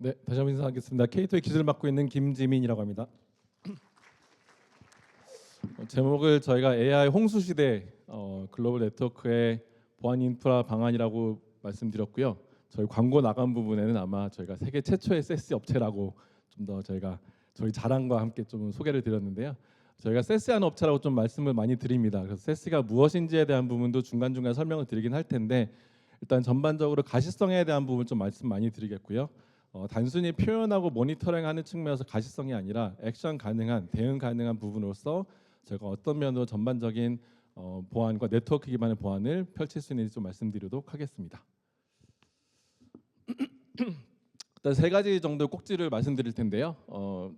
네, 다시 한번 인사하겠습니다. K2의 기술을 맡고 있는 김지민이라고 합니다. 제목을 저희가 AI 홍수 시대 글로벌 네트워크의 보안 인프라 방안이라고 말씀드렸고요. 저희 광고 나간 부분에는 아마 저희가 세계 최초의 SaaS 업체라고 좀 더 저희가 저희 자랑과 함께 좀 소개를 드렸는데요. 저희가 SaaS하는 업체라고 좀 말씀을 많이 드립니다. 그래서 SaaS가 무엇인지에 대한 부분도 중간중간 설명을 드리긴 할 텐데 일단 전반적으로 가시성에 대한 부분 좀 말씀 많이 드리겠고요. 단순히 표현하고 모니터링하는 측면에서 가시성이 아니라 액션 가능한, 대응 가능한 부분으로서 제가 어떤 면으로 전반적인 보안과 네트워크 기반의 보안을 펼칠 수 있는지 좀 말씀드리도록 하겠습니다. 일단 세 가지 정도의 꼭지를 말씀드릴 텐데요.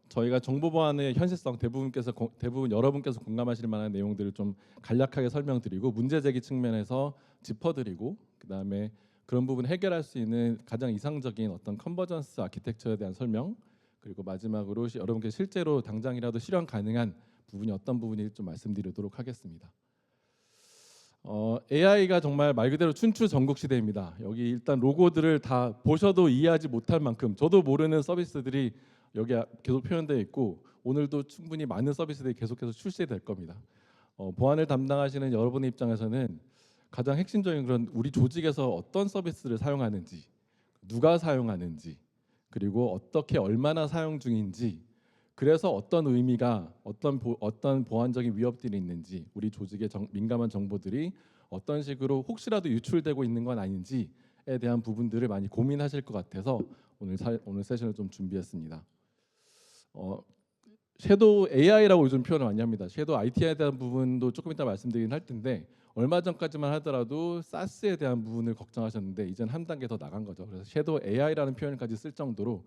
저희가 정보 보안의 현실성 대부분 여러분께서 공감하실 만한 내용들을 좀 간략하게 설명드리고 문제 제기 측면에서 짚어드리고 그다음에 그런 부분 해결할 수 있는 가장 이상적인 어떤 컨버전스 아키텍처에 대한 설명 그리고 마지막으로 여러분께 실제로 당장이라도 실현 가능한 부분이 어떤 부분인지 좀 말씀드리도록 하겠습니다. AI가 정말 말 그대로 춘추 전국 시대입니다. 여기 일단 로고들을 다 보셔도 이해하지 못할 만큼 저도 모르는 서비스들이 여기 계속 표현되어 있고 오늘도 충분히 많은 서비스들이 계속해서 출시될 겁니다. 보안을 담당하시는 여러분의 입장에서는 가장 핵심적인 그런 우리 조직에서 어떤 서비스를 사용하는지, 누가 사용하는지, 그리고 어떻게 얼마나 사용 중인지, 그래서 어떤 의미가 어떤 보안적인 위협들이 있는지, 우리 조직의 민감한 정보들이 어떤 식으로 혹시라도 유출되고 있는 건 아닌지에 대한 부분들을 많이 고민하실 것 같아서 오늘 세션을 좀 준비했습니다. 섀도우 AI라고 요즘 표현을 많이 합니다. 섀도우 IT에 대한 부분도 조금 이따 말씀드리긴 할 텐데 얼마 전까지만 하더라도 SaaS에 대한 부분을 걱정하셨는데 이젠 한 단계 더 나간 거죠. 그래서 섀도우 AI라는 표현까지 쓸 정도로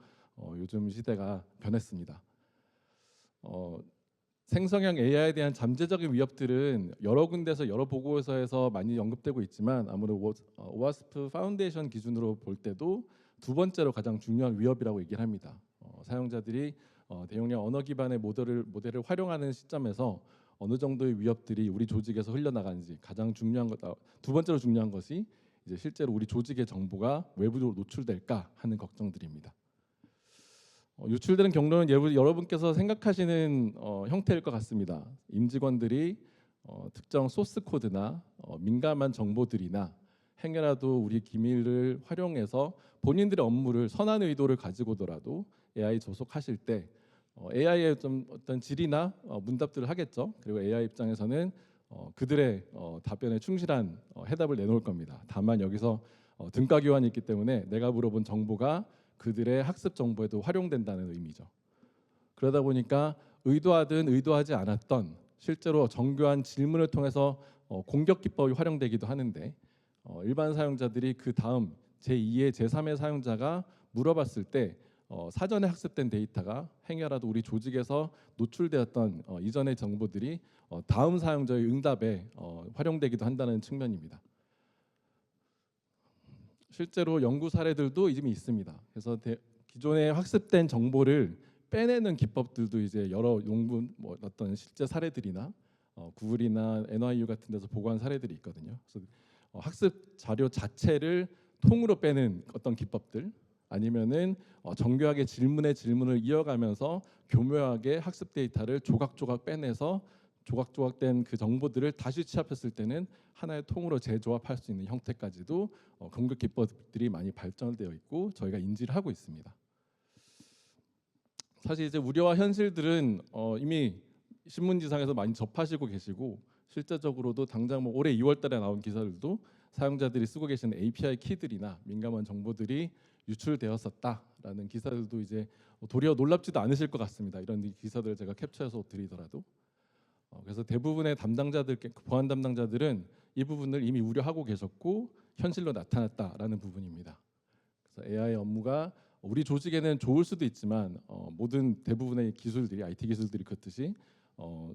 요즘 시대가 변했습니다. 생성형 AI에 대한 잠재적인 위협들은 여러 군데서 여러 보고서에서 많이 언급되고 있지만 아무래도 오와스프 파운데이션 기준으로 볼 때도 두 번째로 가장 중요한 위협이라고 얘기를 합니다. 사용자들이 대용량 언어 기반의 모델을 활용하는 시점에서 어느 정도의 위협들이 우리 조직에서 흘러나가는지 가장 중요한 두 번째로 중요한 것이 이제 실제로 우리 조직의 정보가 외부적으로 노출될까 하는 걱정들입니다. 유출되는 경로는 여러분께서 생각하시는 형태일 것 같습니다. 임직원들이 특정 소스 코드나 민감한 정보들이나 행여라도 우리 기밀을 활용해서 본인들의 업무를 선한 의도를 가지고더라도 AI 조속하실 때 AI의 좀 어떤 질이나 문답들을 하겠죠. 그리고 AI 입장에서는 그들의 답변에 충실한 해답을 내놓을 겁니다. 다만 여기서 등가 교환이 있기 때문에 내가 물어본 정보가 그들의 학습 정보에도 활용된다는 의미죠. 그러다 보니까 의도하든 의도하지 않았던 실제로 정교한 질문을 통해서 공격 기법이 활용되기도 하는데 일반 사용자들이 그 다음 제2의 제3의 사용자가 물어봤을 때 사전에 학습된 데이터가 행여라도 우리 조직에서 노출되었던 이전의 정보들이 다음 사용자의 응답에 활용되기도 한다는 측면입니다. 실제로 연구 사례들도 이미 있습니다. 그래서 기존에 학습된 정보를 빼내는 기법들도 이제 여러 논문 어떤 실제 사례들이나 구글이나 NYU 같은 데서 보고한 사례들이 있거든요. 그래서 학습 자료 자체를 통으로 빼는 어떤 기법들 아니면은 정교하게 질문을 이어가면서 교묘하게 학습 데이터를 조각조각 빼내서 조각조각된 그 정보들을 다시 취합했을 때는 하나의 통으로 재조합할 수 있는 형태까지도 공격 기법들이 많이 발전되어 있고 저희가 인지를 하고 있습니다. 사실 이제 우려와 현실들은 이미 신문지상에서 많이 접하시고 계시고 실제적으로도 당장 올해 2월달에 나온 기사들도 사용자들이 쓰고 계시는 API 키들이나 민감한 정보들이 유출되었었다라는 기사들도 이제 도리어 놀랍지도 않으실 것 같습니다. 이런 기사들을 제가 캡처해서 드리더라도 그래서 대부분의 보안 담당자들은 이 부분을 이미 우려하고 계셨고 현실로 나타났다라는 부분입니다. 그래서 AI 업무가 우리 조직에는 좋을 수도 있지만 모든 대부분의 기술들이 IT 기술들이 그렇듯이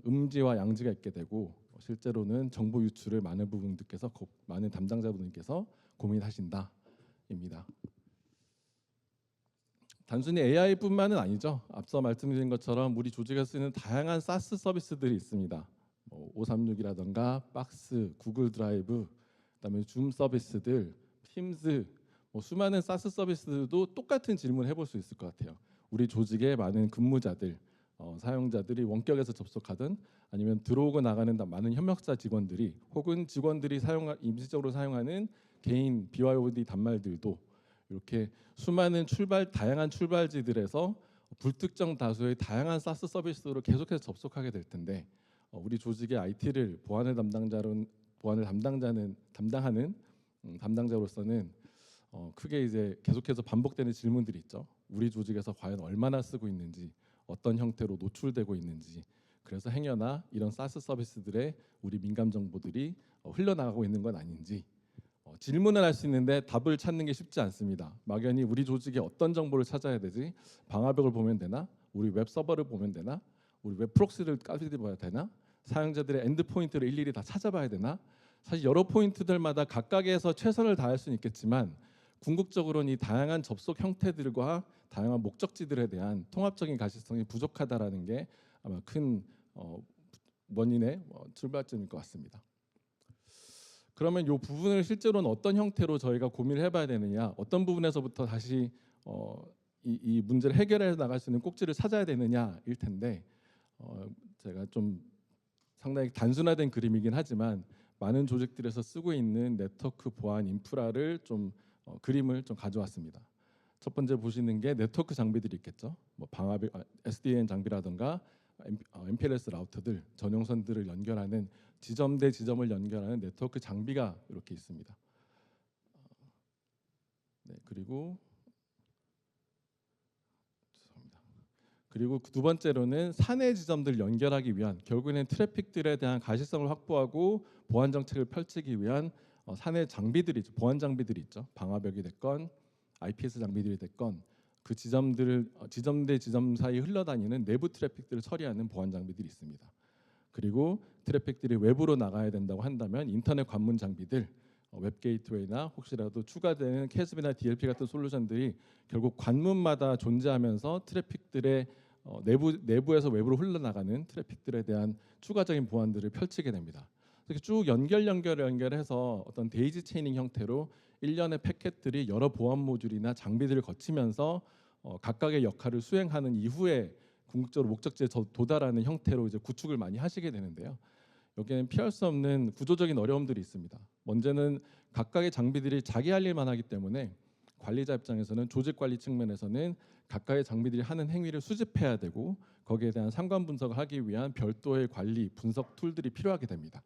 음지와 양지가 있게 되고 실제로는 정보 유출을 많은 담당자분들께서 고민하신다입니다. 단순히 AI뿐만은 아니죠. 앞서 말씀드린 것처럼 우리 조직에서 쓰는 다양한 SaaS 서비스들이 있습니다. 536이라던가 박스, 구글 드라이브, 그다음에 줌 서비스들, 팀즈, 수많은 사스 서비스도 똑같은 질문을 해볼 수 있을 것 같아요. 우리 조직의 많은 근무자들, 사용자들이 원격에서 접속하든 아니면 들어오고 나가는 많은 협력사 직원들이 혹은 직원들이 임시적으로 사용하는 개인 BYOD 단말들도 이렇게 수많은 다양한 출발지들에서 불특정 다수의 다양한 사스 서비스로 계속해서 접속하게 될 텐데 우리 조직의 IT를 보안을 담당하는 담당자로서는 크게 이제 계속해서 반복되는 질문들이 있죠. 우리 조직에서 과연 얼마나 쓰고 있는지, 어떤 형태로 노출되고 있는지, 그래서 행여나 이런 사스 서비스들의 우리 민감 정보들이 흘러나가고 있는 건 아닌지 질문을 할 수 있는데 답을 찾는 게 쉽지 않습니다. 막연히 우리 조직에 어떤 정보를 찾아야 되지? 방화벽을 보면 되나? 우리 웹 서버를 보면 되나? 우리 웹 프록시를 까봐야 되나? 사용자들의 엔드 포인트를 일일이 다 찾아봐야 되나? 사실 여러 포인트들마다 각각에서 최선을 다할 수는 있겠지만 궁극적으로는 이 다양한 접속 형태들과 다양한 목적지들에 대한 통합적인 가시성이 부족하다라는 게 아마 큰 원인의 출발점일 것 같습니다. 그러면 이 부분을 실제로는 어떤 형태로 저희가 고민을 해봐야 되느냐, 어떤 부분에서부터 다시 이 문제를 해결해 나갈 수 있는 꼭지를 찾아야 되느냐일 텐데 제가 좀 상당히 단순화된 그림이긴 하지만 많은 조직들에서 쓰고 있는 네트워크 보안 인프라를 좀 그림을 좀 가져왔습니다. 첫 번째 보시는 게 네트워크 장비들이 있겠죠. 방화벽, SDN 장비라든가 MPLS 라우터들, 전용선들을 연결하는 지점 대 지점을 연결하는 네트워크 장비가 이렇게 있습니다. 네, 그리고 두 번째로는 사내 지점들 연결하기 위한 결국에는 트래픽들에 대한 가시성을 확보하고 보안 정책을 펼치기 위한 사내 장비들이 보안 장비들이 있죠. 방화벽이 됐건 IPS 장비들이 됐건 그 지점 대 지점 사이 흘러다니는 내부 트래픽들을 처리하는 보안 장비들이 있습니다. 그리고 트래픽들이 외부로 나가야 된다고 한다면 인터넷 관문 장비들, 웹 게이트웨이나 혹시라도 추가되는 캐스비나 DLP 같은 솔루션들이 결국 관문마다 존재하면서 트래픽들의 내부에서 외부로 흘러나가는 트래픽들에 대한 추가적인 보안들을 펼치게 됩니다. 이렇게 쭉 연결해서 어떤 데이지 체이닝 형태로 일련의 패켓들이 여러 보안 모듈이나 장비들을 거치면서 각각의 역할을 수행하는 이후에 궁극적으로 목적지에 도달하는 형태로 이제 구축을 많이 하시게 되는데요. 여기에는 피할 수 없는 구조적인 어려움들이 있습니다. 먼저는 각각의 장비들이 자기 할 일만 하기 때문에 관리자 입장에서는 조직 관리 측면에서는 각각의 장비들이 하는 행위를 수집해야 되고 거기에 대한 상관 분석을 하기 위한 별도의 관리 분석 툴들이 필요하게 됩니다.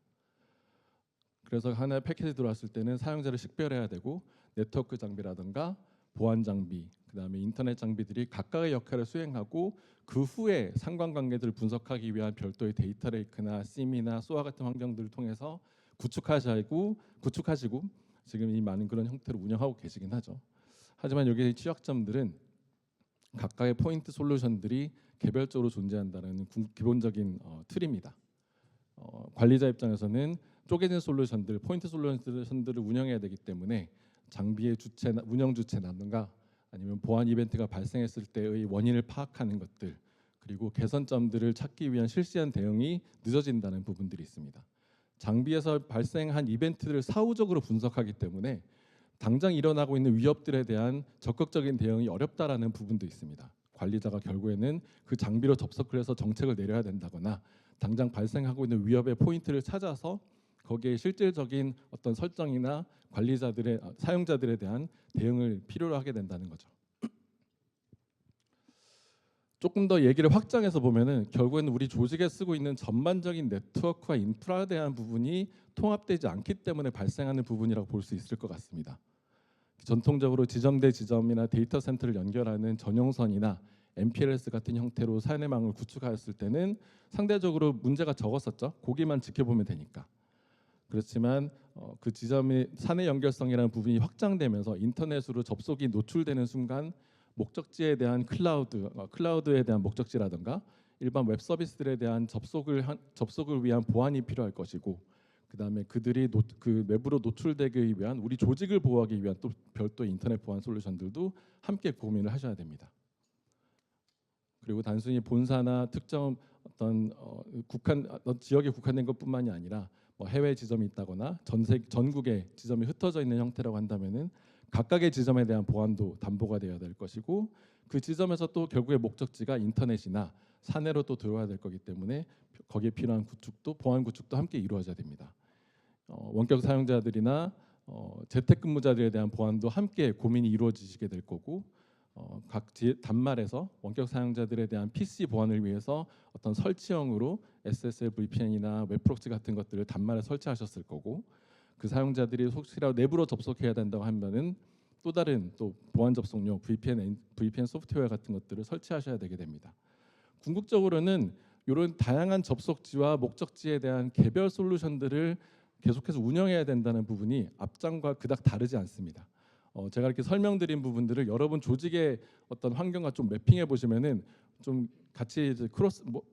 그래서 하나의 패키지 들어왔을 때는 사용자를 식별해야 되고 네트워크 장비라든가 보안 장비, 그다음에 인터넷 장비들이 각각의 역할을 수행하고 그 후에 상관관계들을 분석하기 위한 별도의 데이터 레이크나 SIEM이나 SOA 같은 환경들을 통해서 구축하시고 지금 이 많은 그런 형태로 운영하고 계시긴 하죠. 하지만 여기의 취약점들은 각각의 포인트 솔루션들이 개별적으로 존재한다는 기본적인 틀입니다. 관리자 입장에서는 쪼개진 솔루션들, 포인트 솔루션들을 운영해야 되기 때문에 장비의 운영 주체라든가 아니면 보안 이벤트가 발생했을 때의 원인을 파악하는 것들, 그리고 개선점들을 찾기 위한 실시한 대응이 늦어진다는 부분들이 있습니다. 장비에서 발생한 이벤트를 사후적으로 분석하기 때문에 당장 일어나고 있는 위협들에 대한 적극적인 대응이 어렵다라는 부분도 있습니다. 관리자가 결국에는 그 장비로 접속을 해서 정책을 내려야 된다거나 당장 발생하고 있는 위협의 포인트를 찾아서 거기에 실질적인 어떤 설정이나 사용자들에 대한 대응을 필요로 하게 된다는 거죠. 조금 더 얘기를 확장해서 보면은 결국에는 우리 조직에 쓰고 있는 전반적인 네트워크와 인프라에 대한 부분이 통합되지 않기 때문에 발생하는 부분이라고 볼 수 있을 것 같습니다. 전통적으로 지점 대 지점이나 데이터 센터를 연결하는 전용선이나 MPLS 같은 형태로 사내망을 구축하였을 때는 상대적으로 문제가 적었었죠. 거기만 지켜보면 되니까. 그렇지만 그 지점의 사내 연결성이라는 부분이 확장되면서 인터넷으로 접속이 노출되는 순간 목적지에 대한 클라우드에 대한 목적지라든가 일반 웹 서비스들에 대한 접속을 위한 보안이 필요할 것이고, 그다음에 그들이 그 외부로 노출되기 위한 우리 조직을 보호하기 위한 또 별도의 인터넷 보안 솔루션들도 함께 고민을 하셔야 됩니다. 그리고 단순히 본사나 특정 어떤 지역에 국한된 것뿐만이 아니라 해외 지점이 있다거나 전국에 지점이 흩어져 있는 형태라고 한다면은 각각의 지점에 대한 보안도 담보가 되어야 될 것이고 그 지점에서 또 결국에 목적지가 인터넷이나 사내로 또 들어와야 될 거기 때문에 거기에 필요한 구축도 보안 구축도 함께 이루어져야 됩니다. 원격 사용자들이나 재택근무자들에 대한 보안도 함께 고민이 이루어지게 될 거고 단말에서 원격 사용자들에 대한 PC 보안을 위해서 어떤 설치형으로 SSL VPN이나 웹프록시 같은 것들을 단말에 설치하셨을 거고 그 사용자들이 혹시라도 내부로 접속해야 된다고 하면은 또 다른 또 보안 접속용 VPN 소프트웨어 같은 것들을 설치하셔야 되게 됩니다. 궁극적으로는 이런 다양한 접속지와 목적지에 대한 개별 솔루션들을 계속해서 운영해야 된다는 부분이 앞장과 그닥 다르지 않습니다. 제가 이렇게 설명드린 부분들을 여러분 조직의 어떤 환경과 좀 매핑해 보시면은 좀 같이 이제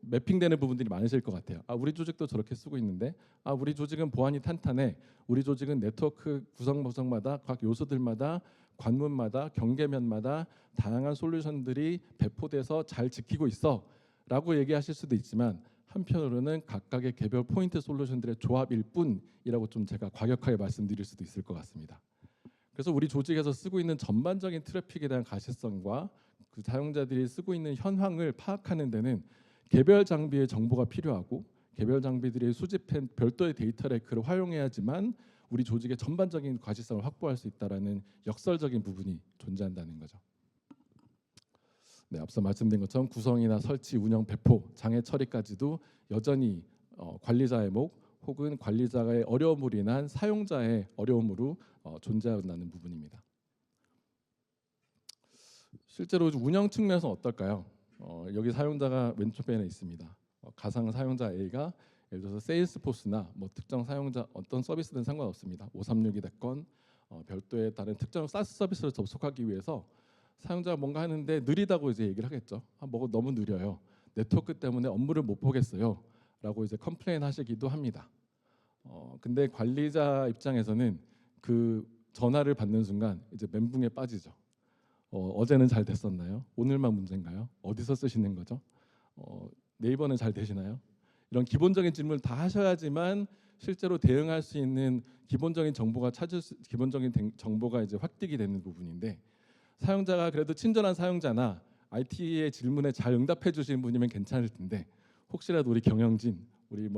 매핑되는 부분들이 많으실 것 같아요. 우리 조직도 저렇게 쓰고 있는데, 우리 조직은 보안이 탄탄해. 우리 조직은 네트워크 구성마다 각 요소들마다 관문마다 경계면마다 다양한 솔루션들이 배포돼서 잘 지키고 있어라고 얘기하실 수도 있지만 한편으로는 각각의 개별 포인트 솔루션들의 조합일 뿐이라고 좀 제가 과격하게 말씀드릴 수도 있을 것 같습니다. 그래서 우리 조직에서 쓰고 있는 전반적인 트래픽에 대한 가시성과 그 사용자들이 쓰고 있는 현황을 파악하는 데는 개별 장비의 정보가 필요하고 개별 장비들이 수집한 별도의 데이터 레이크를 활용해야지만 우리 조직의 전반적인 가시성을 확보할 수 있다라는 역설적인 부분이 존재한다는 거죠. 네, 앞서 말씀드린 것처럼 구성이나 설치, 운영, 배포, 장애 처리까지도 여전히 관리자의 목 혹은 관리자의 어려움으로 인한 사용자의 어려움으로 존재한다는 부분입니다. 실제로 운영 측면에서 어떨까요? 여기 사용자가 왼쪽 편에 있습니다. 가상 사용자 A가 예를 들어서 세일스포스나 특정 사용자 어떤 서비스든 상관없습니다. 536이 됐건 별도의 다른 특정 사스 서비스를 접속하기 위해서 사용자가 뭔가 하는데 느리다고 이제 얘기를 하겠죠. 뭐가 너무 느려요. 네트워크 때문에 업무를 못 보겠어요. 라고 이제 컴플레인 하시기도 합니다. 근데 관리자 입장에서는 그 전화를 받는 순간 이제 멘붕에 빠지죠. 어제는 잘 됐었나요? 오늘만 문제인가요? 어디서 쓰시는 거죠? 네이버는 잘 되시나요? 이런 기본적인 질문을 다 하셔야지만 실제로 대응할 수 있는 기본적인 정보가 정보가 이제 확득이 되는 부분인데 사용자가 그래도 친절한 사용자나 IT의 질문에 잘 응답해 주시는 분이면 괜찮을 텐데 혹시라도 우리 경영진, 우리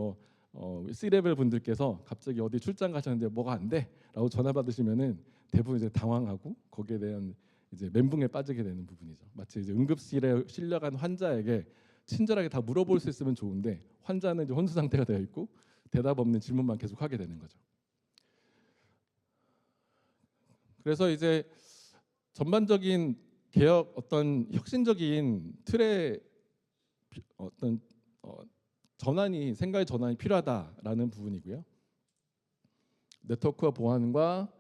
C-레벨 분들께서 갑자기 어디 출장 가셨는데 뭐가 안 돼? 라고 전화 받으시면은 대부분 이제 당황하고 거기에 대한 이제 멘붕에 빠지게 되는 부분이죠. 마치 이제 응급실에 실려간 환자에게 친절하게 다 물어볼 수 있으면 좋은데 환자는 이제 혼수 상태가 되어 있고 대답 없는 질문만 계속 하게 되는 거죠. 그래서 이제 전반적인 개혁 어떤 혁신적인 틀의 어떤 생각의 전환이 필요하다라는 부분이고요. 네트워크와 보안과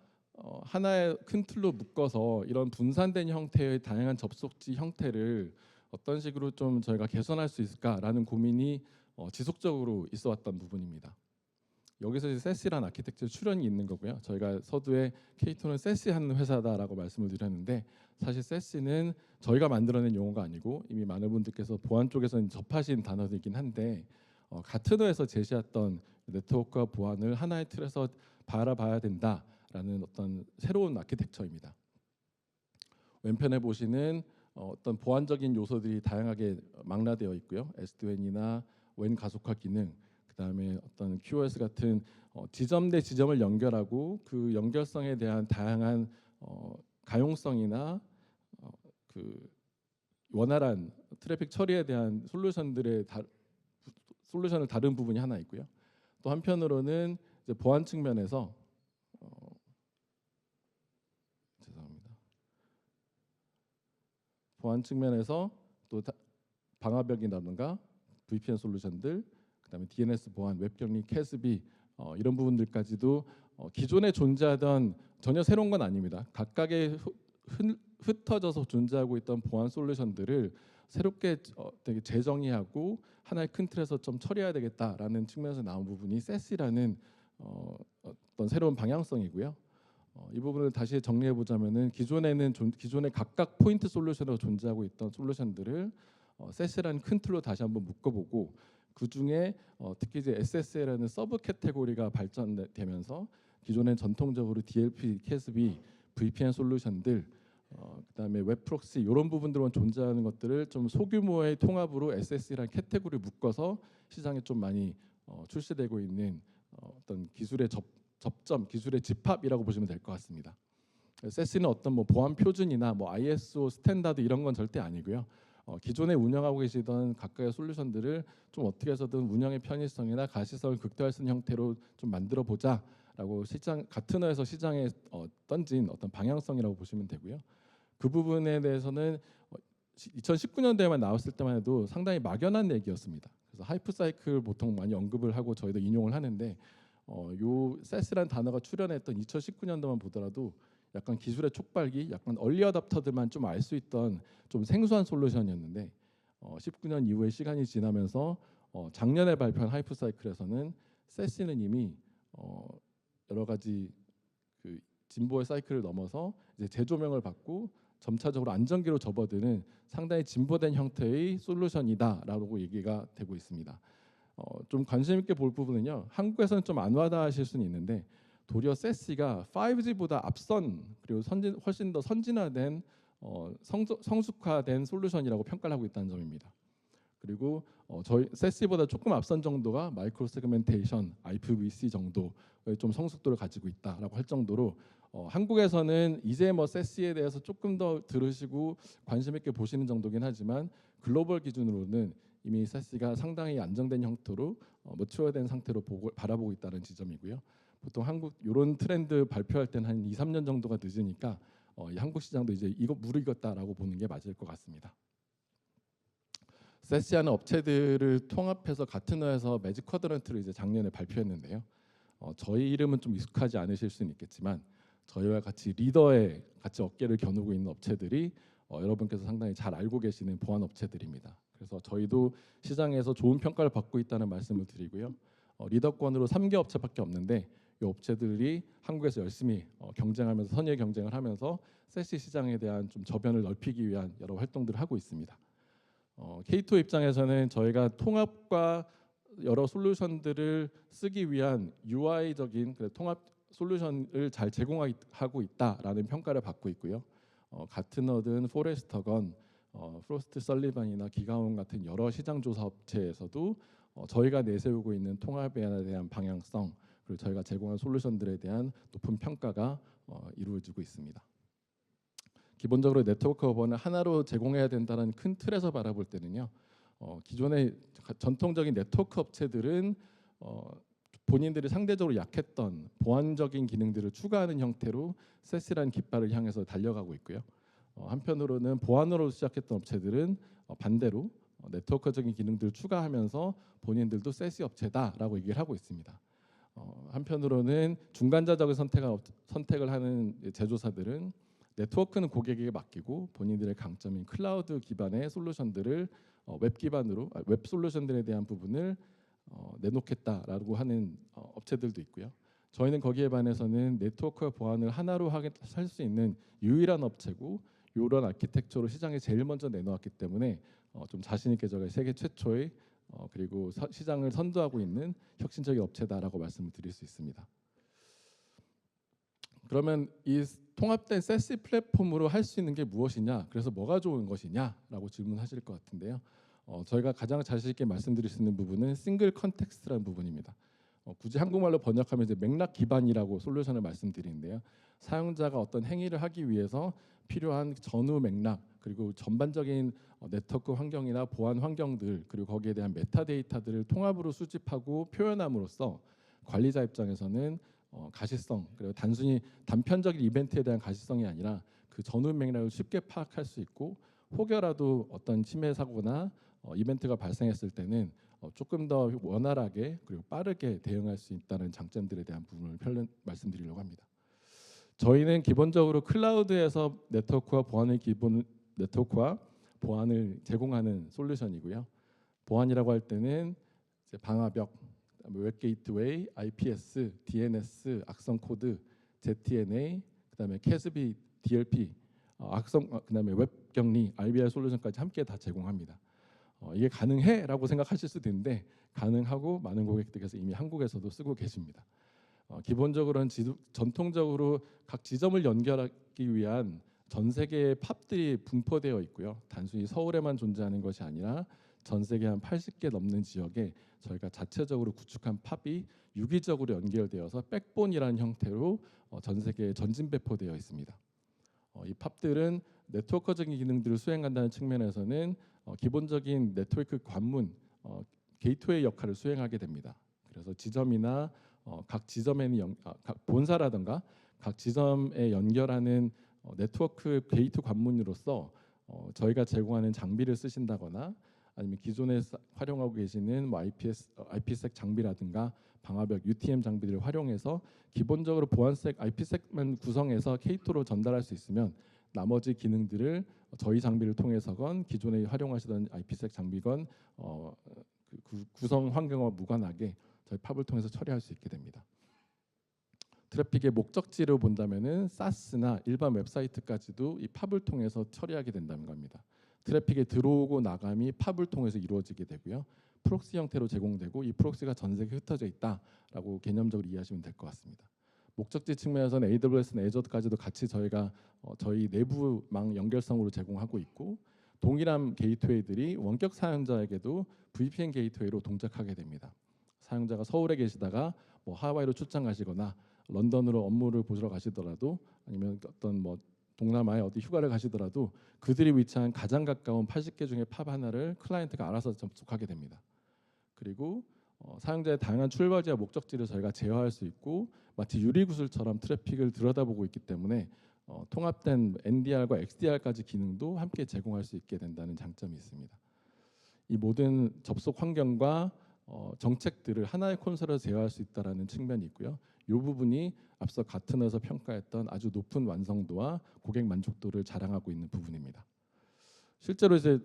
하나의 큰 틀로 묶어서 이런 분산된 형태의 다양한 접속지 형태를 어떤 식으로 좀 저희가 개선할 수 있을까라는 고민이 지속적으로 있어왔던 부분입니다. 여기서 이제 세시라는 아키텍처 출현이 있는 거고요. 저희가 서두에 K2는 세시 하는 회사다라고 말씀을 드렸는데 사실 세시는 저희가 만들어낸 용어가 아니고 이미 많은 분들께서 보안 쪽에서 접하신 단어이긴 한데 가트너에서 제시했던 네트워크와 보안을 하나의 틀에서 바라봐야 된다라는 어떤 새로운 아키텍처입니다. 왼편에 보시는 어떤 보안적인 요소들이 다양하게 망라되어 있고요. SD-WAN이나 WAN 가속화 기능, 그다음에 어떤 QoS 같은 지점 대 지점을 연결하고 그 연결성에 대한 다양한 가용성이나 그 원활한 트래픽 처리에 대한 솔루션을 다룬 부분이 하나 있고요. 또 한편으로는 이제 보안 측면에서 보안 측면에서 또 방화벽이라든가 VPN 솔루션들, 그다음에 DNS 보안, 웹격리, 캐스비 이런 부분들까지도 기존에 존재하던 전혀 새로운 건 아닙니다. 각각의 흩어져서 존재하고 있던 보안 솔루션들을 새롭게 되게 재정의하고 하나의 큰 틀에서 좀 처리해야 되겠다라는 측면에서 나온 부분이 세시라는 어떤 새로운 방향성이고요. 이 부분을 다시 정리해 보자면은 기존의 각각 포인트 솔루션으로 존재하고 있던 솔루션들을 세시라는 큰 틀로 다시 한번 묶어보고 그 중에 특히 이제 SSL이라는 서브 카테고리가 발전되면서 기존엔 전통적으로 DLP, 캐스비, VPN 솔루션들, 그다음에 웹 프록시 이런 부분들은 존재하는 것들을 좀 소규모의 통합으로 SSE라는 캐테고리 묶어서 시장에 좀 많이 출시되고 있는 어떤 기술의 접점, 기술의 집합이라고 보시면 될 것 같습니다. SSE는 어떤 뭐 보안 표준이나 뭐 ISO 스탠다드 이런 건 절대 아니고요. 기존에 운영하고 계시던 각각의 솔루션들을 좀 어떻게 해서든 운영의 편의성이나 가시성을 극대화할 수 있는 형태로 좀 만들어 보자라고 가트너에서 시장에 던진 어떤 방향성이라고 보시면 되고요. 그 부분에 대해서는 2019년도에만 나왔을 때만 해도 상당히 막연한 얘기였습니다. 그래서 하이프 사이클 보통 많이 언급을 하고 저희도 인용을 하는데 요 SES라는 단어가 출현했던 2019년도만 보더라도 약간 기술의 촉발기, 약간 얼리 어답터들만 좀 알 수 있던 좀 생소한 솔루션이었는데 19년 이후에 시간이 지나면서 작년에 발표한 하이프 사이클에서는 SES는 이미 여러 가지 그 진보의 사이클을 넘어서 이제 재조명을 받고 점차적으로 안정기로 접어드는 상당히 진보된 형태의 솔루션이다라고 얘기가 되고 있습니다. 좀 관심 있게 볼 부분은요. 한국에서는 좀 안 와닿으실 수는 있는데 도리어 SES가 5G보다 앞선 그리고 훨씬 더 선진화된 성숙화된 솔루션이라고 평가를 하고 있다는 점입니다. 그리고 저희 SES보다 조금 앞선 정도가 마이크로 세그멘테이션 IPv4 정도의 좀 성숙도를 가지고 있다라고 할 정도로 한국에서는 이제 뭐 SES에 대해서 조금 더 들으시고 관심 있게 보시는 정도긴 하지만 글로벌 기준으로는 이미 SES가 상당히 안정된 형태로 매추어된 상태로 바라보고 있다는 지점이고요. 보통 한국 이런 트렌드 발표할 때는 한 2, 3년 정도가 늦으니까 이 한국 시장도 이제 이거 무르익었다라고 보는 게 맞을 것 같습니다. SES하는 업체들을 통합해서 가트너에서 매직 쿼드런트를 이제 작년에 발표했는데요. 저희 이름은 좀 익숙하지 않으실 수는 있겠지만 저희와 같이 리더에 같이 어깨를 겨누고 있는 업체들이 여러분께서 상당히 잘 알고 계시는 보안 업체들입니다. 그래서 저희도 시장에서 좋은 평가를 받고 있다는 말씀을 드리고요. 리더권으로 3개 업체밖에 없는데 이 업체들이 한국에서 열심히 경쟁하면서 선의 경쟁을 하면서 SES 시장에 대한 좀 저변을 넓히기 위한 여러 활동들을 하고 있습니다. K2 입장에서는 저희가 통합과 여러 솔루션들을 쓰기 위한 UI적인 통합 솔루션을 잘 제공하고 있다라는 평가를 받고 있고요. 가트너든 포레스터건, 프로스트 설리반이나 기가온 같은 여러 시장 조사 업체에서도 저희가 내세우고 있는 통합에 대한 방향성 그리고 저희가 제공한 솔루션들에 대한 높은 평가가 이루어지고 있습니다. 기본적으로 네트워크 허브는 하나로 제공해야 된다는 큰 틀에서 바라볼 때는요. 기존의 전통적인 네트워크 업체들은 본인들이 상대적으로 약했던 보안적인 기능들을 추가하는 형태로 SES라는 깃발을 향해서 달려가고 있고요. 한편으로는 보안으로 시작했던 업체들은 반대로 네트워크적인 기능들을 추가하면서 본인들도 SES 업체다라고 얘기를 하고 있습니다. 한편으로는 중간자적인 선택을 하는 제조사들은 네트워크는 고객에게 맡기고 본인들의 강점인 클라우드 기반의 솔루션들을 웹 기반으로 웹 솔루션들에 대한 부분을 내놓겠다라고 하는 업체들도 있고요. 저희는 거기에 반해서는 네트워크와 보안을 하나로 할 수 있는 유일한 업체고 이런 아키텍처로 시장에 제일 먼저 내놓았기 때문에 좀 자신 있게 저희가 세계 최초의 그리고 시장을 선도하고 있는 혁신적인 업체다라고 말씀을 드릴 수 있습니다. 그러면 이 통합된 SES 플랫폼으로 할 수 있는 게 무엇이냐? 그래서 뭐가 좋은 것이냐라고 질문하실 것 같은데요. 저희가 가장 자신 있게 말씀드릴 수 있는 부분은 싱글 컨텍스트라는 부분입니다. 굳이 한국말로 번역하면 이제 맥락 기반이라고 솔루션을 말씀드리는데요. 사용자가 어떤 행위를 하기 위해서 필요한 전후 맥락 그리고 전반적인 네트워크 환경이나 보안 환경들 그리고 거기에 대한 메타데이터들을 통합으로 수집하고 표현함으로써 관리자 입장에서는 가시성 그리고 단순히 단편적인 이벤트에 대한 가시성이 아니라 그 전후 맥락을 쉽게 파악할 수 있고 혹여라도 어떤 침해 사고나 이벤트가 발생했을 때는 조금 더 원활하게 그리고 빠르게 대응할 수 있다는 장점들에 대한 부분을 말씀드리려고 합니다. 저희는 기본적으로 클라우드에서 네트워크와 보안을 제공하는 솔루션이고요. 보안이라고 할 때는 이제 방화벽, 웹 게이트웨이, IPS, DNS, 악성 코드, ZTNA, 그다음에 CASB, DLP, 그다음에 웹 격리, IBR 솔루션까지 함께 다 제공합니다. 이게 가능해라고 생각하실 수도 있는데 가능하고 많은 고객들께서 이미 한국에서도 쓰고 계십니다. 기본적으로는 전통적으로 각 지점을 연결하기 위한 전 세계의 팝들이 분포되어 있고요. 단순히 서울에만 존재하는 것이 아니라 전 세계 한 80개 넘는 지역에 저희가 자체적으로 구축한 팝이 유기적으로 연결되어서 백본이라는 형태로 전 세계에 전진 배포되어 있습니다. 이 팝들은 네트워크적인 기능들을 수행한다는 측면에서는 기본적인 네트워크 관문, 게이트웨이 역할을 수행하게 됩니다. 그래서 지점이나 각 지점에 있는 각 본사라든가 각 지점에 연결하는 네트워크 게이트 관문으로서 저희가 제공하는 장비를 쓰신다거나 아니면 기존에 활용하고 계시는 IPsec 장비라든가 방화벽 UTM 장비들을 활용해서 기본적으로 보안색 IPsec만 구성해서 K2로 전달할 수 있으면 나머지 기능들을 저희 장비를 통해서건 기존에 활용하시던 IPsec 장비건 구성 환경과 무관하게 저희 팝을 통해서 처리할 수 있게 됩니다. 트래픽의 목적지로 본다면은 사스나 일반 웹사이트까지도 이 팝을 통해서 처리하게 된다는 겁니다. 트래픽에 들어오고 나감이 팝을 통해서 이루어지게 되고요. 프록시 형태로 제공되고 이 프록시가 전 세계에 흩어져 있다라고 개념적으로 이해하시면 될 것 같습니다. 목적지 측면에서는 AWS나 애저까지도 같이 저희가 저희 내부망 연결성으로 제공하고 있고 동일한 게이트웨이들이 원격 사용자에게도 VPN 게이트웨이로 동작하게 됩니다. 사용자가 서울에 계시다가 뭐 하와이로 출장 가시거나 런던으로 업무를 보러 가시더라도 아니면 어떤 뭐 동남아에 어디 휴가를 가시더라도 그들이 위치한 가장 가까운 80개 중에 팝 하나를 클라이언트가 알아서 접속하게 됩니다. 그리고 사용자의 다양한 출발지와 목적지를 저희가 제어할 수 있고 마치 유리구슬처럼 트래픽을 들여다보고 있기 때문에 통합된 NDR과 XDR까지 기능도 함께 제공할 수 있게 된다는 장점이 있습니다. 이 모든 접속 환경과 정책들을 하나의 콘솔에서 제어할 수 있다는 측면이 있고요. 이 부분이 앞서 가트너에서 평가했던 아주 높은 완성도와 고객 만족도를 자랑하고 있는 부분입니다. 실제로 이제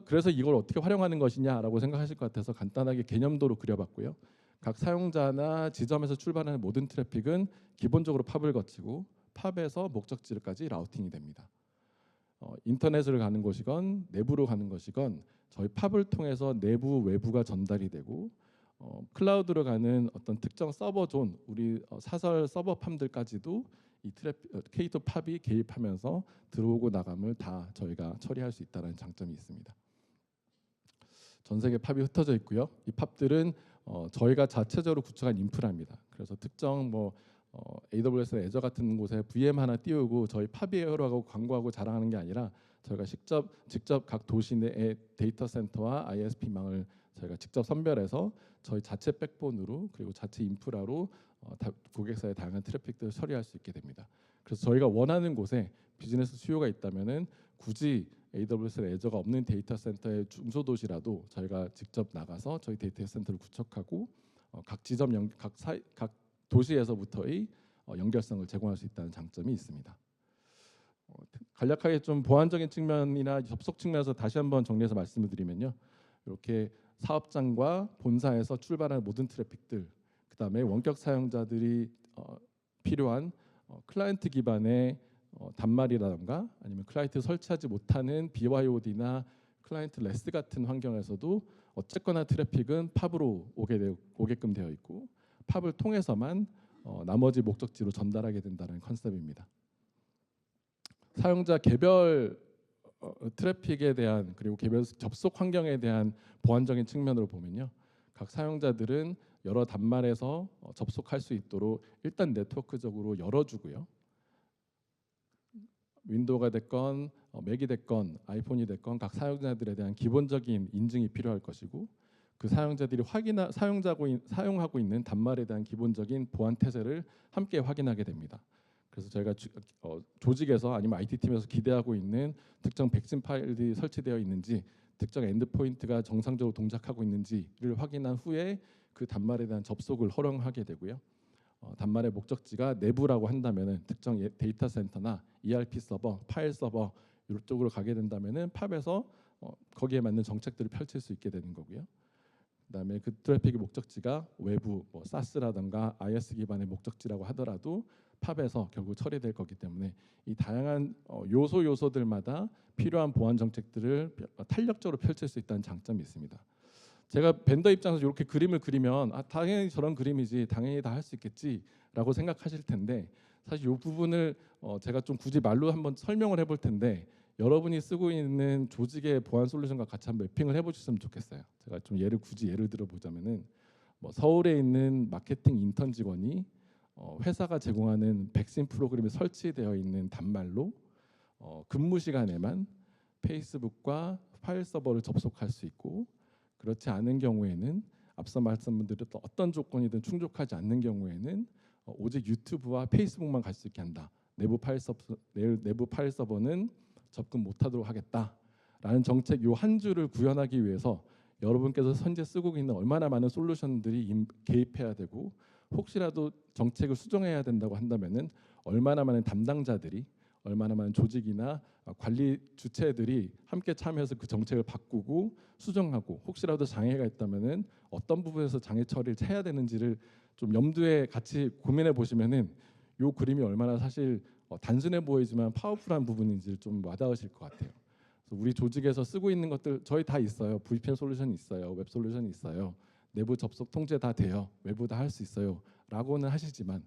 그래서 이걸 어떻게 활용하는 것이냐라고 생각하실 것 같아서 간단하게 개념도로 그려봤고요. 각 사용자나 지점에서 출발하는 모든 트래픽은 기본적으로 팝을 거치고 팝에서 목적지까지 라우팅이 됩니다. 인터넷을 가는 것이건 내부로 가는 것이건 저희 팝을 통해서 내부 외부가 전달이 되고 클라우드로 가는 어떤 특정 서버 존 우리 사설 서버 팜들까지도 이 K2 팝이 개입하면서 들어오고 나감을 다 저희가 처리할 수 있다는 장점이 있습니다. 전 세계 팝이 흩어져 있고요. 이 팝들은 저희가 자체적으로 구축한 인프라입니다. 그래서 특정 AWS나 애저 같은 곳에 VM 하나 띄우고 저희 팝이에요라고 광고하고 자랑하는 게 아니라 저희가 직접 각 도시 내의 데이터 센터와 ISP망을 저희가 직접 선별해서 저희 자체 백본으로 그리고 자체 인프라로 고객사의 다양한 트래픽들을 처리할 수 있게 됩니다. 그래서 저희가 원하는 곳에 비즈니스 수요가 있다면은 굳이 AWS나 애저가 없는 데이터 센터의 중소도시라도 저희가 직접 나가서 저희 데이터 센터를 구축하고 각 지점 각 도시에서부터의 연결성을 제공할 수 있다는 장점이 있습니다. 간략하게 좀 보안적인 측면이나 접속 측면에서 다시 한번 정리해서 말씀을 드리면요. 이렇게 사업장과 본사에서 출발하는 모든 트래픽들, 그다음에 원격 사용자들이 필요한 클라이언트 기반의 단말이라든가 아니면 클라이언트 설치하지 못하는 BYOD나 클라이언트 레스 같은 환경에서도 어쨌거나 트래픽은 팝으로 오게끔 되어 있고 팝을 통해서만 나머지 목적지로 전달하게 된다는 컨셉입니다. 사용자 개별 트래픽에 대한 그리고 개별 접속 환경에 대한 보안적인 측면으로 보면요. 각 사용자들은 여러 단말에서 접속할 수 있도록 일단 네트워크적으로 열어주고요. 윈도우가 됐건 맥이 됐건 아이폰이 됐건 각 사용자들에 대한 기본적인 인증이 필요할 것이고 그 사용자들이 사용하고 있는 단말에 대한 기본적인 보안 태세를 함께 확인하게 됩니다. 그래서 저희가 조직에서 아니면 IT팀에서 기대하고 있는 특정 백신 파일이 설치되어 있는지 특정 엔드포인트가 정상적으로 동작하고 있는지를 확인한 후에 그 단말에 대한 접속을 허용하게 되고요. 단말의 목적지가 내부라고 한다면은 특정 데이터 센터나 ERP 서버, 파일 서버 이쪽으로 가게 된다면은 팝에서 거기에 맞는 정책들을 펼칠 수 있게 되는 거고요. 그다음에 그 트래픽의 목적지가 외부 사스라든가 IS 기반의 목적지라고 하더라도 팝에서 결국 처리될 거기 때문에 이 다양한 요소들마다 필요한 보안 정책들을 탄력적으로 펼칠 수 있다는 장점이 있습니다. 제가 벤더 입장에서 이렇게 그림을 그리면 당연히 저런 그림이지, 당연히 다 할 수 있겠지라고 생각하실 텐데, 사실 이 부분을 제가 좀 굳이 말로 한번 설명을 해볼 텐데, 여러분이 쓰고 있는 조직의 보안 솔루션과 같이 한번 매핑을 해보셨으면 좋겠어요. 제가 좀 굳이 예를 들어 보자면은, 뭐 서울에 있는 마케팅 인턴 직원이 회사가 제공하는 백신 프로그램에 설치되어 있는 단말로 근무 시간에만 페이스북과 파일 서버를 접속할 수 있고, 그렇지 않은 경우에는 앞서 말씀드렸던 어떤 조건이든 충족하지 않는 경우에는 오직 유튜브와 페이스북만 갈 수 있게 한다. 내부 파일 서버는 접근 못하도록 하겠다라는 정책 요 한 줄을 구현하기 위해서 여러분께서 현재 쓰고 있는 얼마나 많은 솔루션들이 개입해야 되고, 혹시라도 정책을 수정해야 된다고 한다면은 얼마나 많은 담당자들이, 얼마나 많은 조직이나 관리 주체들이 함께 참여해서 그 정책을 바꾸고 수정하고, 혹시라도 장애가 있다면은 어떤 부분에서 장애 처리를 해야 되는지를 좀 염두에 같이 고민해 보시면은 요 그림이 얼마나 사실 단순해 보이지만 파워풀한 부분인지를 좀 와닿으실 것 같아요. 그래서 우리 조직에서 쓰고 있는 것들 저희 다 있어요. VPN 솔루션이 있어요. 웹 솔루션이 있어요. 내부 접속 통제 다 돼요. 외부 다 할 수 있어요. 라고는 하시지만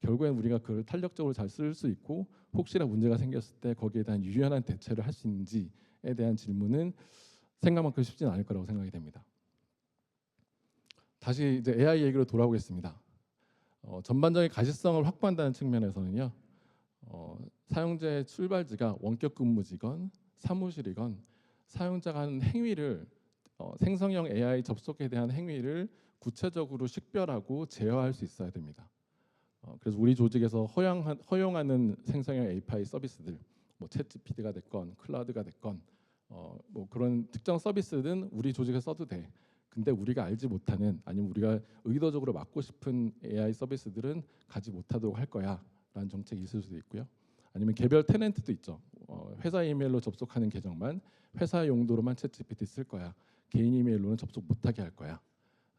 결국엔 우리가 그걸 탄력적으로 잘 쓸 수 있고, 혹시나 문제가 생겼을 때 거기에 대한 유연한 대처를 할 수 있는지에 대한 질문은 생각만큼 쉽지는 않을 거라고 생각이 됩니다. 다시 이제 AI 얘기로 돌아오겠습니다. 전반적인 가시성을 확보한다는 측면에서는요, 사용자의 출발지가 원격 근무지건 사무실이건 사용자가 하는 행위를 생성형 AI 접속에 대한 행위를 구체적으로 식별하고 제어할 수 있어야 됩니다. 그래서 우리 조직에서 허용하는 생성형 API 서비스들, 뭐 챗GPT가 됐건 클라우드가 됐건 뭐 그런 특정 서비스는 우리 조직에 써도 돼. 근데 우리가 알지 못하는, 아니면 우리가 의도적으로 막고 싶은 AI 서비스들은 가지 못하도록 할 거야라는 정책이 있을 수도 있고요. 아니면 개별 테넌트도 있죠. 회사 이메일로 접속하는 계정만 회사 용도로만 챗GPT 쓸 거야. 개인 이메일로는 접속 못하게 할 거야.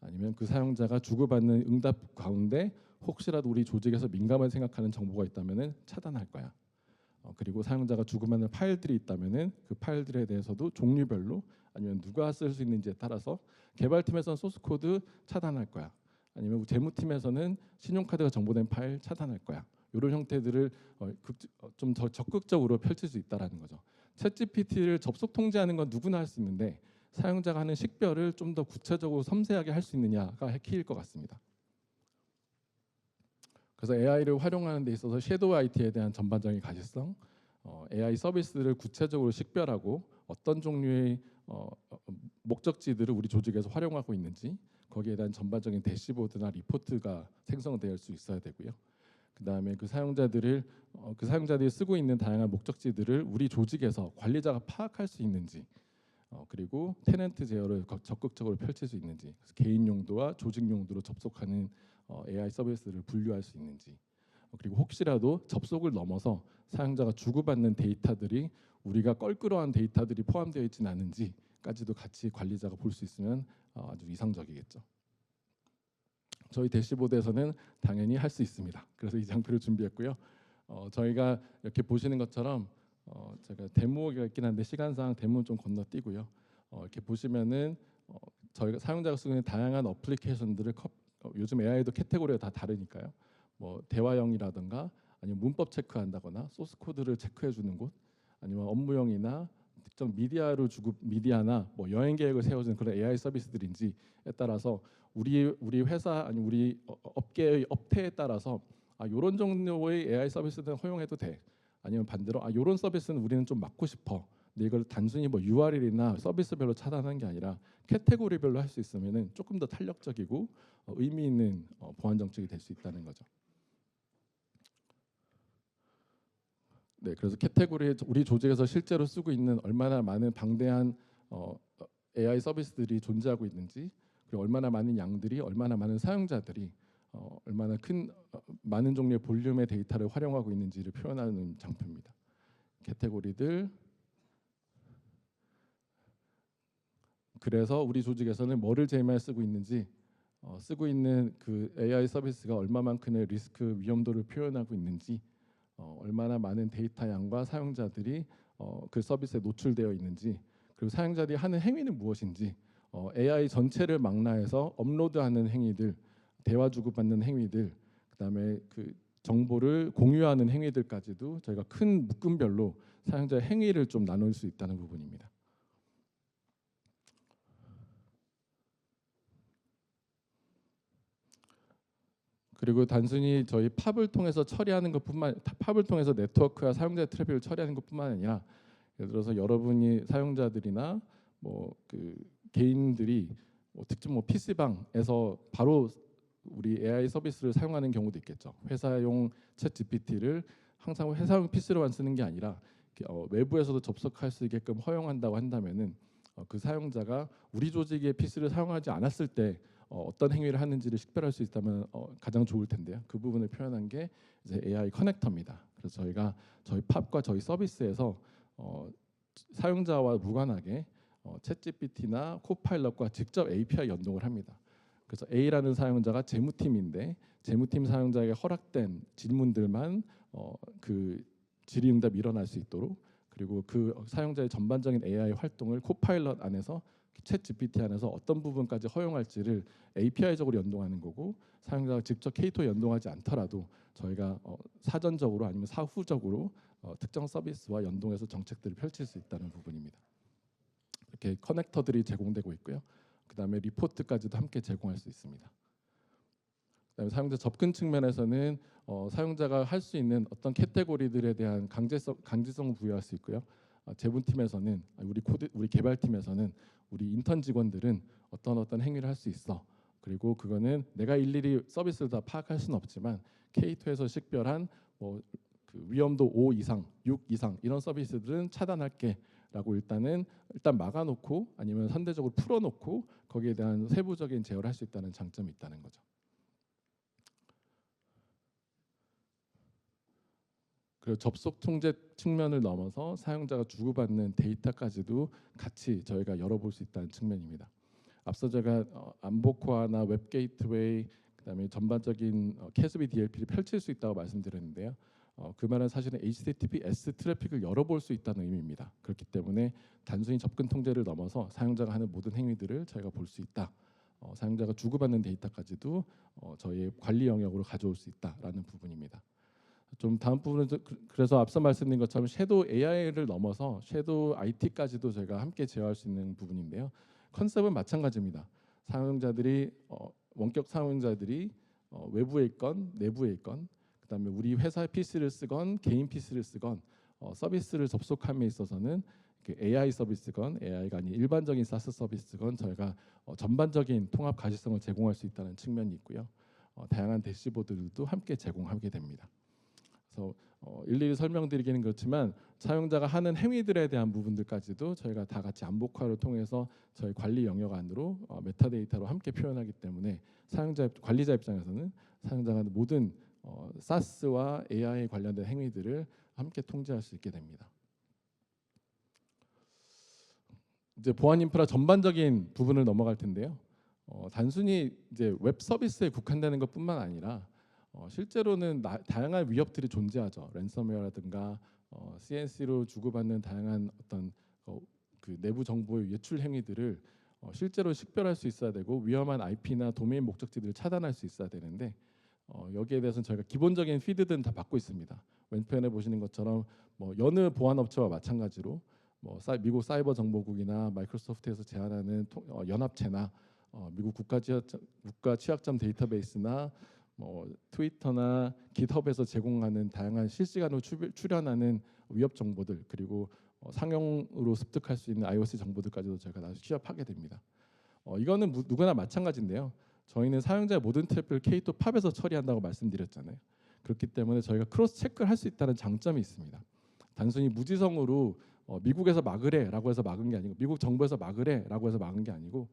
아니면 그 사용자가 주고받는 응답 가운데 혹시라도 우리 조직에서 민감하게 생각하는 정보가 있다면은 차단할 거야. 그리고 사용자가 주고받는 파일들이 있다면은 그 파일들에 대해서도 종류별로, 아니면 누가 쓸 수 있는지에 따라서 개발팀에서는 소스 코드 차단할 거야. 아니면 재무팀에서는 신용카드가 정보된 파일 차단할 거야. 이런 형태들을 좀 더 적극적으로 펼칠 수 있다라는 거죠. 챗GPT를 접속 통제하는 건 누구나 할 수 있는데, 사용자가 하는 식별을 좀 더 구체적으로 섬세하게 할 수 있느냐가 키일 것 같습니다. 그래서 AI를 활용하는 데 있어서 섀도우 IT에 대한 전반적인 가시성, AI 서비스를 구체적으로 식별하고 어떤 종류의 목적지들을 우리 조직에서 활용하고 있는지, 거기에 대한 전반적인 대시보드나 리포트가 생성될 수 있어야 되고요. 그다음에 그 사용자들이 쓰고 있는 다양한 목적지들을 우리 조직에서 관리자가 파악할 수 있는지, 그리고 테넌트 제어를 적극적으로 펼칠 수 있는지, 개인 용도와 조직 용도로 접속하는 AI 서비스를 분류할 수 있는지, 그리고 혹시라도 접속을 넘어서 사용자가 주고받는 데이터들이 우리가 껄끄러운 데이터들이 포함되어 있지는 않은지까지도 같이 관리자가 볼 수 있으면 아주 이상적이겠죠. 저희 대시보드에서는 당연히 할 수 있습니다. 그래서 이 장표를 준비했고요. 저희가 이렇게 보시는 것처럼 제가 데모가 있긴 한데 시간상 데모는 좀 건너뛰고요. 이렇게 보시면은 저희가 사용자가 쓰고 있는 다양한 어플리케이션들을 요즘 AI도 캐테고리가 다 다르니까요. 뭐 대화형이라든가, 아니면 문법 체크한다거나 소스 코드를 체크해 주는 곳, 아니면 업무용이나 특정 미디어나 뭐 여행 계획을 세워주는 그런 AI 서비스들인지에 따라서 우리 회사, 아니 우리 업계의 업태에 따라서 이런 정도의 AI 서비스는 허용해도 돼. 아니면 반대로 이런 서비스는 우리는 좀 막고 싶어. 근데 이걸 단순히 뭐 URL이나 서비스별로 차단하는 게 아니라 캐테고리별로 할 수 있으면은 조금 더 탄력적이고 의미 있는 보안 정책이 될 수 있다는 거죠. 네, 그래서 캐테고리 우리 조직에서 실제로 쓰고 있는 얼마나 많은 방대한 AI 서비스들이 존재하고 있는지, 그리고 얼마나 많은 양들이, 얼마나 많은 사용자들이 얼마나 많은 종류의 볼륨의 데이터를 활용하고 있는지를 표현하는 장표입니다. 캐테고리들. 그래서 우리 조직에서는 뭐를 제일 많이 쓰고 있는지, 쓰고 있는 그 AI 서비스가 얼마만큼의 리스크 위험도를 표현하고 있는지, 얼마나 많은 데이터 양과 사용자들이 그 서비스에 노출되어 있는지, 그리고 사용자들이 하는 행위는 무엇인지, AI 전체를 망라해서 업로드하는 행위들, 대화 주고받는 행위들, 그다음에 그 정보를 공유하는 행위들까지도 저희가 큰 묶음별로 사용자의 행위를 좀 나눌 수 있다는 부분입니다. 그리고 단순히 저희 팝을 통해서 처리하는 것뿐만 팝을 통해서 네트워크와 사용자의 트래픽을 처리하는 것뿐만 아니라 예를 들어서 여러분이 사용자들이나 뭐 그 개인들이 특정 뭐 PC방에서 바로 우리 AI 서비스를 사용하는 경우도 있겠죠. 회사용 챗 GPT를 항상 회사용 PC로만 쓰는 게 아니라 외부에서도 접속할 수 있게끔 허용한다고 한다면은 그 사용자가 우리 조직의 PC를 사용하지 않았을 때 어떤 행위를 하는지를 식별할 수 있다면 가장 좋을 텐데요. 그 부분을 표현한 게 이제 AI 커넥터입니다. 그래서 저희가 저희 팝과 저희 서비스에서 사용자와 무관하게 챗GPT나 코파일럿과 직접 API 연동을 합니다. 그래서 A라는 사용자가 재무팀인데 재무팀 사용자에게 허락된 질문들만 그 질의응답이 일어날 수 있도록 그리고 그 사용자의 전반적인 AI 활동을 코파일럿 안에서 챗 GPT 안에서 어떤 부분까지 허용할지를 API적으로 연동하는 거고 사용자가 직접 K2에 연동하지 않더라도 저희가 사전적으로 아니면 사후적으로 특정 서비스와 연동해서 정책들을 펼칠 수 있다는 부분입니다. 이렇게 커넥터들이 제공되고 있고요. 그다음에 리포트까지도 함께 제공할 수 있습니다. 그다음에 사용자 접근 측면에서는 사용자가 할 수 있는 어떤 카테고리들에 대한 강제성을 부여할 수 있고요. 제분팀에서는 우리 개발팀에서는 우리 인턴 직원들은 어떤 행위를 할 수 있어. 그리고 그거는 내가 일일이 서비스를 다 파악할 수는 없지만 K2에서 식별한 그 위험도 5 이상, 6 이상 이런 서비스들은 차단할게라고 일단 막아놓고 아니면 선대적으로 풀어놓고 거기에 대한 세부적인 제어를 할 수 있다는 장점이 있다는 거죠. 그리고 접속 통제 측면을 넘어서 사용자가 주고받는 데이터까지도 같이 저희가 열어볼 수 있다는 측면입니다. 앞서 제가 암보코아나 웹 게이트웨이 그다음에 전반적인 캐스비 DLP를 펼칠 수 있다고 말씀드렸는데요. 그 말은 사실은 HTTPS 트래픽을 열어볼 수 있다는 의미입니다. 그렇기 때문에 단순히 접근 통제를 넘어서 사용자가 하는 모든 행위들을 저희가 볼 수 있다. 사용자가 주고받는 데이터까지도 저희의 관리 영역으로 가져올 수 있다라는 부분입니다. 좀 다음 부분은 그래서 앞서 말씀드린 것처럼 섀도우 AI를 넘어서 섀도우 IT까지도 저희가 함께 제어할 수 있는 부분인데요. 컨셉은 마찬가지입니다. 사용자들이 원격 사용자들이 외부에 있건 내부에 있건 그다음에 우리 회사 PC를 쓰건 개인 PC를 쓰건 서비스를 접속함에 있어서는 AI 서비스건 AI가 아닌 일반적인 사스 서비스건 저희가 전반적인 통합 가시성을 제공할 수 있다는 측면이 있고요. 다양한 대시보드들도 함께 제공하게 됩니다. 그래서 일일이 설명드리기는 그렇지만 사용자가 하는 행위들에 대한 부분들까지도 저희가 다 같이 암복화를 통해서 저희 관리 영역 안으로 메타데이터로 함께 표현하기 때문에 관리자 입장에서는 사용자가 하는 모든 사스와 AI 관련된 행위들을 함께 통제할 수 있게 됩니다. 이제 보안 인프라 전반적인 부분을 넘어갈 텐데요. 단순히 이제 웹 서비스에 국한되는 것뿐만 아니라 실제로는 다양한 위협들이 존재하죠. 랜섬웨어라든가 CNC로 주고받는 다양한 어떤 그 내부 정보의 유출 행위들을 실제로 식별할 수 있어야 되고 위험한 IP나 도메인 목적지들을 차단할 수 있어야 되는데 여기에 대해서는 저희가 기본적인 피드들은 다 받고 있습니다. 왼편에 보시는 것처럼 여느 보안 업체와 마찬가지로 미국 사이버 정보국이나 마이크로소프트에서 제안하는 연합체나 미국 국가 취약점 데이터베이스나 트위터나 깃허브에서 제공하는 다양한 실시간으로 출현하는 위협 정보들 그리고 상용으로 습득할 수 있는 IOC 정보들까지도 저희가 나중에 취합하게 됩니다. 이거는 누구나 마찬가지인데요. 저희는 사용자의 모든 트래픽을 K2 팝에서 처리한다고 말씀드렸잖아요. 그렇기 때문에 저희가 크로스 체크를 할 수 있다는 장점이 있습니다. 단순히 무지성으로 미국에서 막으래라고 해서 막은 게 아니고 미국 정부에서 막으래라고 해서 막은 게 아니고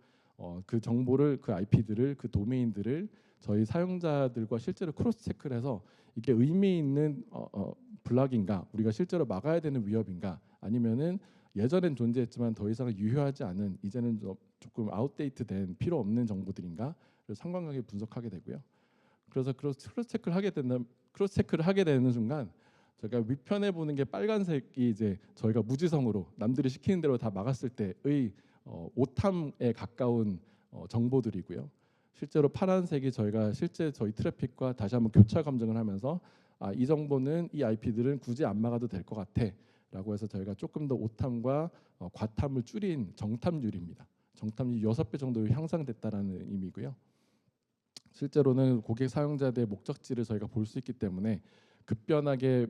그 정보를 그 IP들을 그 도메인들을 저희 사용자들과 실제로 크로스 체크를 해서 이게 의미 있는 블락인가 우리가 실제로 막아야 되는 위협인가 아니면은 예전엔 존재했지만 더 이상 유효하지 않은 이제는 조금 아웃데이트된 필요 없는 정보들인가를 상관관계 분석하게 되고요. 그래서 크로스 체크를 하게 되는 순간 저희가 위편에 보는 게 빨간색이 이제 저희가 무지성으로 남들이 시키는 대로 다 막았을 때의 오탐에 가까운 정보들이고요. 실제로 파란색이 저희가 실제 저희 트래픽과 다시 한번 교차 감정을 하면서 이 정보는 이 IP들은 굳이 안 막아도 될 것 같아라고 해서 저희가 조금 더 오탐과 과탐을 줄인 정탐률입니다. 정탐률이 6배 정도 향상됐다라는 의미고요. 실제로는 고객 사용자들의 목적지를 저희가 볼 수 있기 때문에 급변하게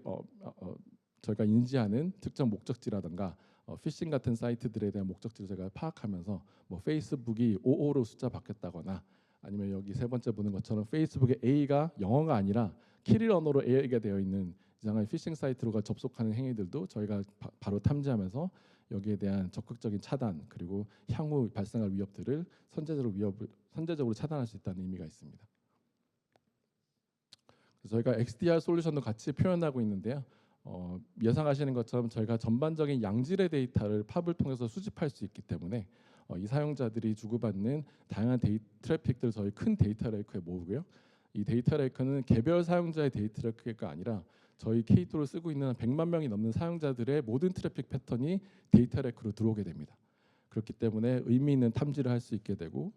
저희가 인지하는 특정 목적지라든가 피싱 같은 사이트들에 대한 목적지를 저희가 파악하면서 뭐 페이스북이 55로 숫자 바뀌었다거나 아니면 여기 세 번째 보는 것처럼 페이스북의 A가 영어가 아니라 키릴 언어로 A가 되어 있는 이상한 피싱 사이트로 접속하는 행위들도 저희가 바로 탐지하면서 여기에 대한 적극적인 차단 그리고 향후 발생할 위협들을 선제적으로 차단할 수 있다는 의미가 있습니다. 그래서 저희가 XDR 솔루션도 같이 표현하고 있는데요. 예상하시는 것처럼 저희가 전반적인 양질의 데이터를 팝을 통해서 수집할 수 있기 때문에 이 사용자들이 주고받는 다양한 트래픽들을 저희 큰 데이터 레이크에 모으고요. 이 데이터 레이크는 개별 사용자의 데이터 레이크가 아니라 저희 K2를 쓰고 있는 100만 명이 넘는 사용자들의 모든 트래픽 패턴이 데이터 레이크로 들어오게 됩니다. 그렇기 때문에 의미 있는 탐지를 할 수 있게 되고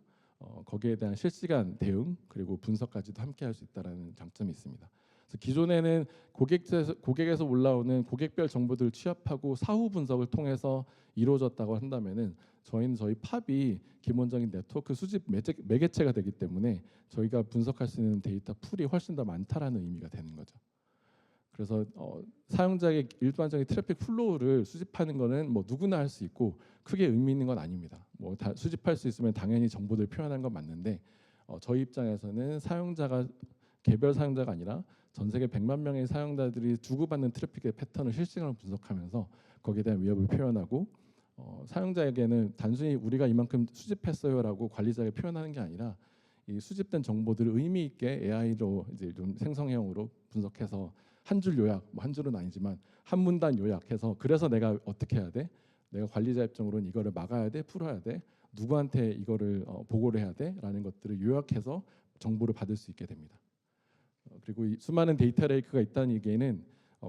거기에 대한 실시간 대응 그리고 분석까지도 함께 할 수 있다는 장점이 있습니다. 그래서 기존에는 고객에서 올라오는 고객별 정보들을 취합하고 사후 분석을 통해서 이루어졌다고 한다면은 저희는 저희 팝이 기본적인 네트워크 수집 매개체가 되기 때문에 저희가 분석할 수 있는 데이터 풀이 훨씬 더 많다라는 의미가 되는 거죠. 그래서 사용자의 일반적인 트래픽 플로우를 수집하는 거는 뭐 누구나 할 수 있고 크게 의미 있는 건 아닙니다. 뭐 다 수집할 수 있으면 당연히 정보들 표현하는 건 맞는데 저희 입장에서는 사용자가 개별 사용자가 아니라 전 세계 100만 명의 사용자들이 주고받는 트래픽의 패턴을 실시간으로 분석하면서 거기에 대한 위협을 표현하고 사용자에게는 단순히 우리가 이만큼 수집했어요라고 관리자에게 표현하는 게 아니라 이 수집된 정보들을 의미 있게 AI로 이제 좀 생성형으로 분석해서 한 줄 요약, 뭐 한 줄은 아니지만 한 문단 요약해서 그래서 내가 어떻게 해야 돼? 내가 관리자 입장으로는 이거를 막아야 돼, 풀어야 돼, 누구한테 이거를 보고를 해야 돼?라는 것들을 요약해서 정보를 받을 수 있게 됩니다. 그리고 이 수많은 데이터 레이크가 있다는 얘기는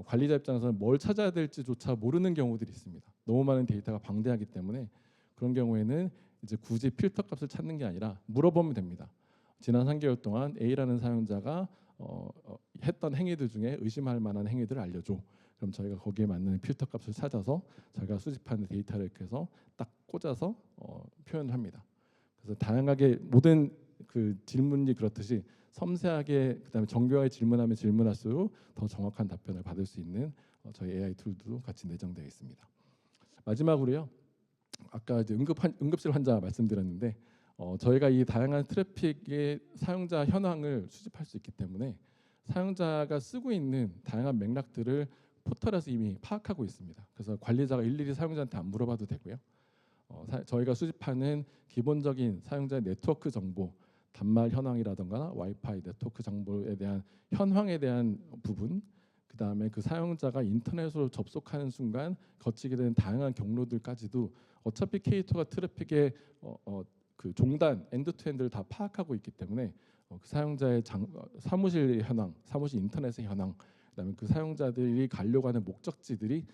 관리자 입장에서는 뭘 찾아야 될지조차 모르는 경우들이 있습니다. 너무 많은 데이터가 방대하기 때문에 그런 경우에는 이제 굳이 필터 값을 찾는 게 아니라 물어보면 됩니다. 지난 3개월 동안 A라는 사용자가 했던 행위들 중에 의심할 만한 행위들을 알려줘. 그럼 저희가 거기에 맞는 필터 값을 찾아서 저희가 수집하는 데이터를 이렇게 해서 딱 꽂아서 표현을 합니다. 그래서 다양하게 모든 그 질문이 그렇듯이 섬세하게 그다음에 정교하게 질문하면 질문할수록 더 정확한 답변을 받을 수 있는 저희 AI 툴도 같이 내장되어 있습니다. 마지막으로요. 아까 이제 응급실 환자 말씀드렸는데 저희가 이 다양한 트래픽의 사용자 현황을 수집할 수 있기 때문에 사용자가 쓰고 있는 다양한 맥락들을 포털에서 이미 파악하고 있습니다. 그래서 관리자가 일일이 사용자한테 안 물어봐도 되고요. 저희가 수집하는 기본적인 사용자의 네트워크 정보, 단말 현황이라든가 와이파이 네트워크 정보에 대한 현황에 대한 부분, 그 다음에 그 사용자가 인터넷으로 접속하는 순간 거치게 되는 다양한 경로들까지도 어차피 K2가 트래픽의 그 종단 엔드투엔드를 다 파악하고 있기 때문에 그 사용자의 사무실 현황, 사무실 인터넷의 현황, 그다음에 그 사용자들이 가려고 하는 목적지들이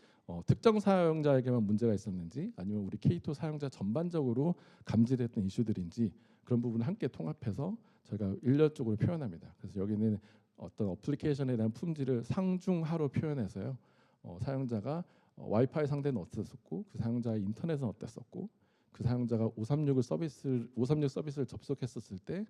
특정 사용자에게만 문제가 있었는지 아니면 우리 K2 사용자 전반적으로 감지됐던 이슈들인지 그런 부분을 함께 통합해서 저희가 일렬적으로 표현합니다. 그래서 여기는 어떤 어플리케이션에 대한 품질을 상중하로 표현해서요. 사용자가 와이파이 상대는 어땠었고 그 사용자의 인터넷은 어땠었고 그 사용자가 536 서비스를 접속했었을 때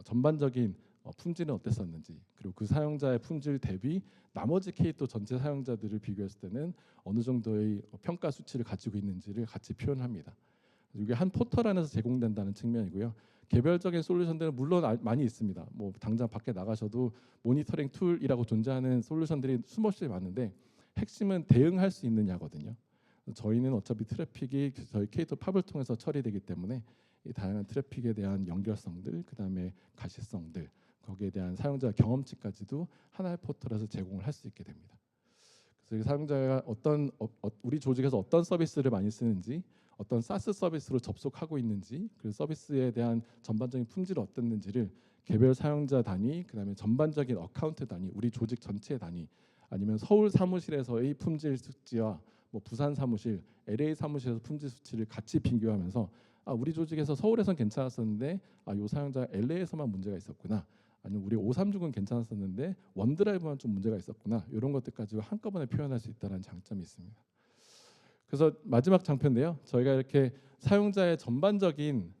전반적인 품질은 어땠었는지 그리고 그 사용자의 품질 대비 나머지 K2 전체 사용자들을 비교했을 때는 어느 정도의 평가 수치를 가지고 있는지를 같이 표현합니다. 이게 한 포털 안에서 제공된다는 측면이고요. 개별적인 솔루션들은 물론 많이 있습니다. 뭐 당장 밖에 나가셔도 모니터링 툴이라고 존재하는 솔루션들이 수없이 많은데 핵심은 대응할 수 있느냐거든요. 저희는 어차피 트래픽이 저희 K2 팝을 통해서 처리되기 때문에 이 다양한 트래픽에 대한 연결성들, 그다음에 가시성들, 거기에 대한 사용자 경험치까지도 하나의 포털에서 제공을 할 수 있게 됩니다. 그래서 사용자가 우리 조직에서 어떤 서비스를 많이 쓰는지, 어떤 사스 서비스로 접속하고 있는지, 그 서비스에 대한 전반적인 품질이 어땠는지를 개별 사용자 단위, 그다음에 전반적인 어카운트 단위, 우리 조직 전체 단위, 아니면 서울 사무실에서의 품질 수치와 뭐 부산 사무실, LA 사무실에서 품질 수치를 같이 비교하면서 우리 조직에서 서울에선 괜찮았었는데 요 사용자 LA에서만 문제가 있었구나. 아니면 우리 536은 괜찮았었는데 원드라이브만 좀 문제가 있었구나. 이런 것들까지 한꺼번에 표현할 수 있다는 장점이 있습니다. 그래서 마지막 장표인데요. 저희가 이렇게 사용자의 전반적인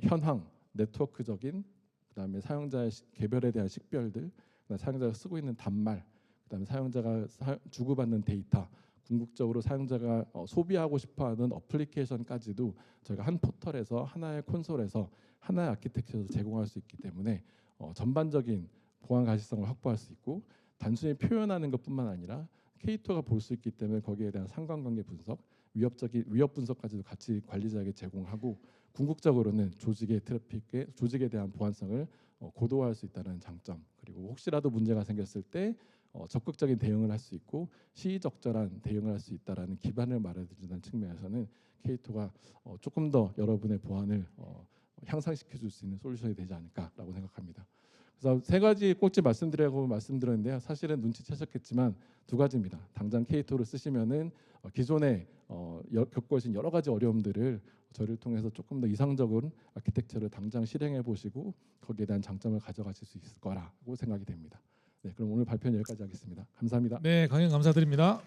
현황, 네트워크적인, 그다음에 사용자의 개별에 대한 식별들, 그다음에 사용자가 쓰고 있는 단말, 그다음에 사용자가 주고받는 데이터, 궁극적으로 사용자가 소비하고 싶어하는 어플리케이션까지도 저희가 한 포털에서 하나의 콘솔에서 하나의 아키텍처에서 제공할 수 있기 때문에 전반적인 보안 가시성을 확보할 수 있고 단순히 표현하는 것뿐만 아니라 K2가 볼 수 있기 때문에 거기에 대한 상관관계 분석, 위협 분석까지도 같이 관리자에게 제공하고 궁극적으로는 조직의 조직에 대한 보안성을 고도화할 수 있다는 장점, 그리고 혹시라도 문제가 생겼을 때 적극적인 대응을 할 수 있고 시의적절한 대응을 할 수 있다라는 기반을 마련해주는 측면에서는 K2가 조금 더 여러분의 보안을 향상시켜 줄 수 있는 솔루션이 되지 않을까라고 생각합니다. 그래서 세 가지 꼭지 말씀드렸는데요. 사실은 눈치채셨겠지만 두 가지입니다. 당장 K2를 쓰시면은 기존에 겪고 계신 여러 가지 어려움들을 저를 통해서 조금 더 이상적인 아키텍처를 당장 실행해 보시고 거기에 대한 장점을 가져가실 수 있을 거라고 생각이 됩니다. 네, 그럼 오늘 발표는 여기까지 하겠습니다. 감사합니다. 네, 강연 감사드립니다.